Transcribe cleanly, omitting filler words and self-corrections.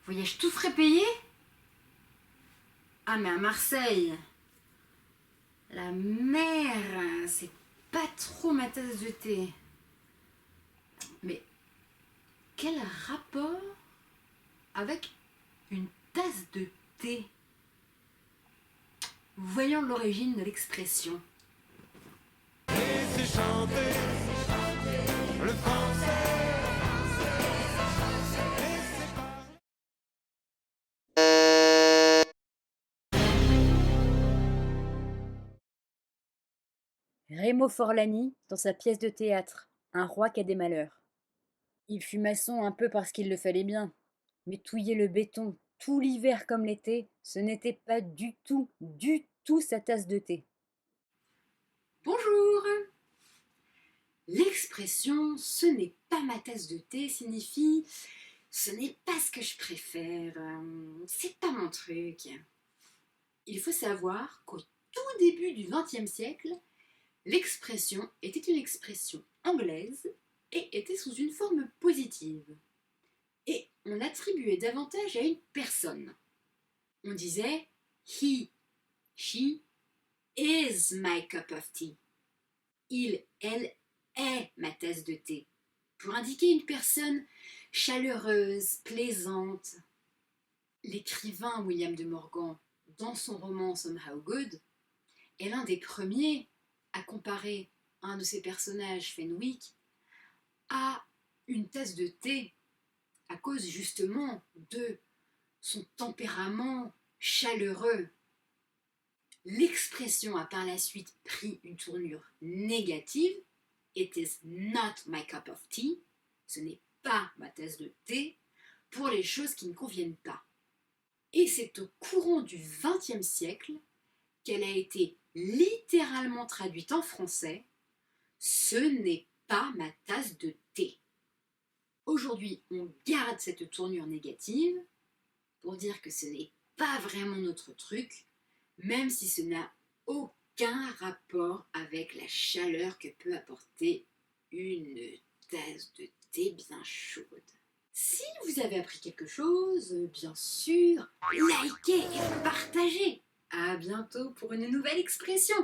Voyage tout frais payé? Ah mais à Marseille, la mer, c'est pas trop ma tasse de thé. Mais quel rapport avec une tasse de thé? Voyons l'origine de l'expression. Laissez chanter le français. Rémo Forlani, dans sa pièce de théâtre, Un roi qui a des malheurs. Il fut maçon un peu parce qu'il le fallait bien, mais touiller le béton tout l'hiver comme l'été, ce n'était pas du tout sa tasse de thé. Bonjour. L'expression ce n'est pas ma tasse de thé signifie ce n'est pas ce que je préfère, c'est pas mon truc. Il faut savoir qu'au tout début du XXe siècle, l'expression était une expression anglaise et était sous une forme positive. Et on l'attribuait davantage à une personne. On disait he, she is my cup of tea. Il, elle est ma tasse de thé. Pour indiquer une personne chaleureuse, plaisante. L'écrivain William de Morgan, dans son roman Somehow Good, est l'un des premiers à comparer un de ses personnages, Fenwick, à une tasse de thé à cause justement de son tempérament chaleureux. L'expression a par la suite pris une tournure négative. It is not my cup of tea. Ce n'est pas ma tasse de thé pour les choses qui ne conviennent pas. Et c'est au courant du XXe siècle qu'elle a été littéralement traduite en français. Ce n'est pas ma tasse de thé. Aujourd'hui, on garde cette tournure négative pour dire que ce n'est pas vraiment notre truc, même si ce n'a aucun rapport avec la chaleur que peut apporter une tasse de thé bien chaude. Si vous avez appris quelque chose, bien sûr, likez et partagez. À bientôt pour une nouvelle expression.